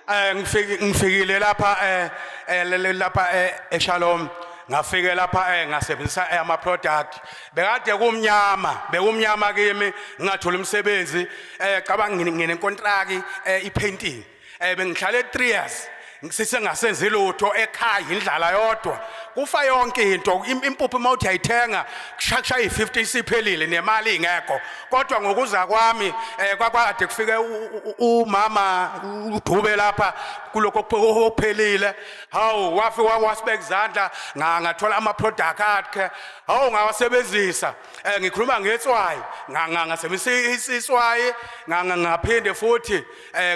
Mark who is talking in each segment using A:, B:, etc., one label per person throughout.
A: Ngifikile lapha lapha eShalom ngafike lapha ngasebenzisa ama product bekade bekumnyama kimi ngingathola umsebenzi cabanga ngine contract ipainting bengihlale 3 years ngisengasenzi lutho ekhaya indlala yodwa kufa yonke into impuphu mawuthi ayithenga kushaya i50 siphelile nemali ingekho kodwa ngokuza kwami kwakwade kufike umama uDube lapha kuloko kuphelile hawu wafika wasibeka izandla ngathola ama product akhe hawu ngawasebenzisa ngikhuluma ngetswayi ngasebenzisa iswayi ngaphinde futhi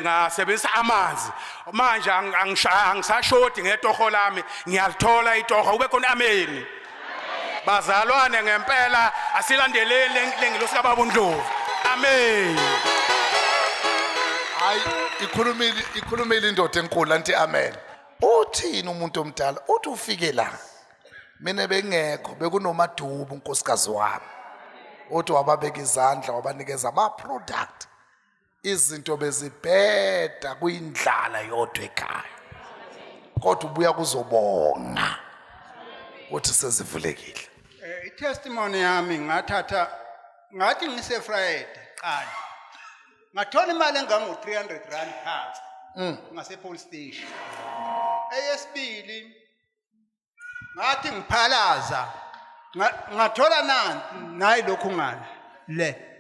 A: ngasebenzisa amanzi manje angisashoti ngetoho lami ngiyalithola itoho kube khona ameni bazalwane ngempela asilandeleni lengilosi kababa uNdlovu amen
B: hayi ikhulumile indoda enkulu anti amen uthini umuntu omdala uthi ufike la mina bengekho bekunomadubu unkosikazi wami uthi wababeka izandla wabanikeza ama product izinto bezibheda kuyindlala yodwa ekhaya kodwa ubuya kuzobonga uthi sezivulekile
C: i-testimony yami ngathi ngise Friday qala ngathola imali engango 300 rand phansi ngase police station eyesibili ngathi ngiphalaza ngathola nayi lokhu ngala le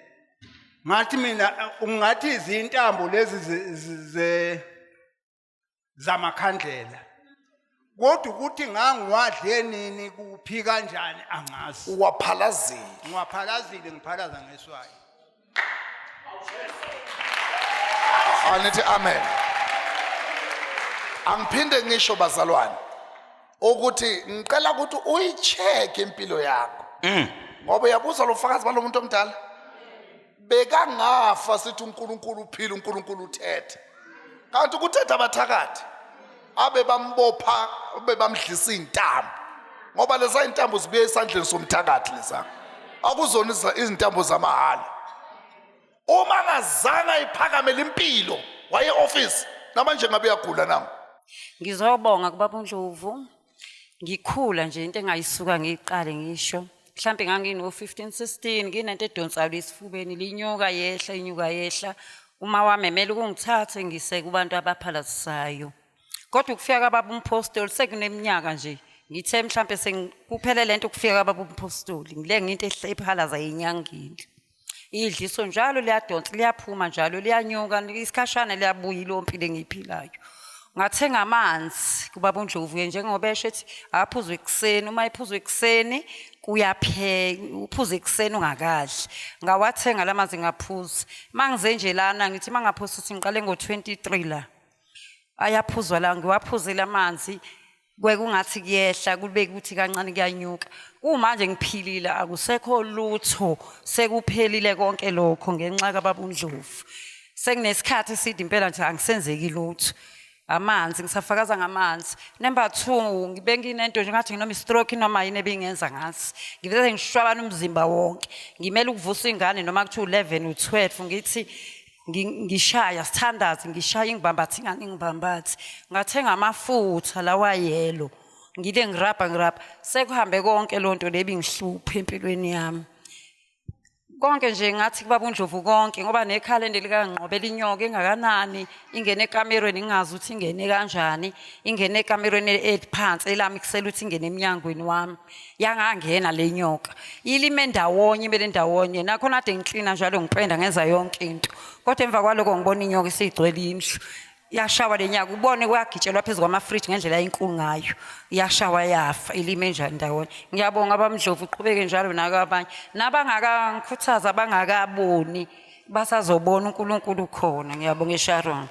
C: ngathi mina ungathi izintambo lezi zamakhandlela kodwa ukuthi ngangiwadle nini kuphi kanjani angazi
B: uwaphalazile
C: ngiphalaza ngeswayi
B: anithi amen angiphinde ngisho bazalwane ukuthi ngicela ukuthi uyicheck impilo yakho ngoba yabuza lo fakazi balomuntu omdala bekangafa sithi uNkulunkulu uphila uNkulunkulu uthethe kanti ukuthetha abathakathi abe bambopha bebamdlisa intambo ngoba leza intambo zibuye esandleni somthakathi lesa akuzona izintambo zamahala uma ngazana iphakamela impilo waye office namanje ngabe yagula nangu
D: ngizobonga kubaba uNdlovu ngikhula nje into engayisuka ngiqale ngisho mhlambe ngangino 15 16 nginento edonsalo esifubeni linyuka yehla uma wamemela ukungithathe ngise kubantu abaphalazisayo kodwa ukufika kababa umpostoli sekuneminyaka nje ngithe mhlambe sengikuphele lento ukufika kababa umpostoli ngile nginto ephalaza inyangile idliso njalo liyadonsa liyaphuma njalo liyanyuka isikhashana liyabuya ilompilo engiphilayo ngathenga amanzi kubaba uNdlovu njengoba esho ethi aphuzwe ekseni uma iphuzwe ekseni kuyapheka uphuze ekseni ungakadli ngawathenga lamanzi ngaphuza mangize nje lana ngithi mangaphuza ukuthi ngiqale ngo23 la ayaphuzwa la ngiwaphuzela amanzi kwekungathi kuyehla kube kuthi kancane kuyanyuka manje ngiphilile akusekho lutho sekuphelile konke lokho ngenxa kababa uNdlovu sekunesikhathi eside impela nje angisenzeki lutho amanzi ngisafakaza ngamanzi number 2 ngibe nginento nje ngathi nginoma istroke noma yini ebingenza ngasi ngiveze ngishwabana umzimba wonke ngimele ukuvusa ingane noma kuthi 11 u12 ngithi ngishaya standards ngishaya ingibambathi ingane ngibambathi ngathenga amafutha lawa yellow ngide ngirabha sekuhambe konke lonto lebingihlupha empilweni yami konke nje ngathi kubaba uNdlovu konke ngoba nekhalenda likaNgqobela inyoka engakanani ingene ekamerweni ngingazi ukuthi ingene kanjani ingene ekamerweni eliphansi elami kusela ukuthi ingene eminyangweni wami yangangena lenyoka ilime ndawonye imele ndawonye nakho nade ngiklina njalo ngipenda ngenza yonke into kodwa emva kwaloko ngibona inyoka isigcwele imhlu yashawa lenyaka ubone kwagitshelwa phezulu kwamafridge ngendlela enkulu ngayo yashawa yafa ilime njani ndawonye ngiyabonga abamdlovu uqhubeke njalo nakabanye nabangaka ngikhuthaza abangakaboni basazobona uNkulunkulu khona ngiyabonga eSharon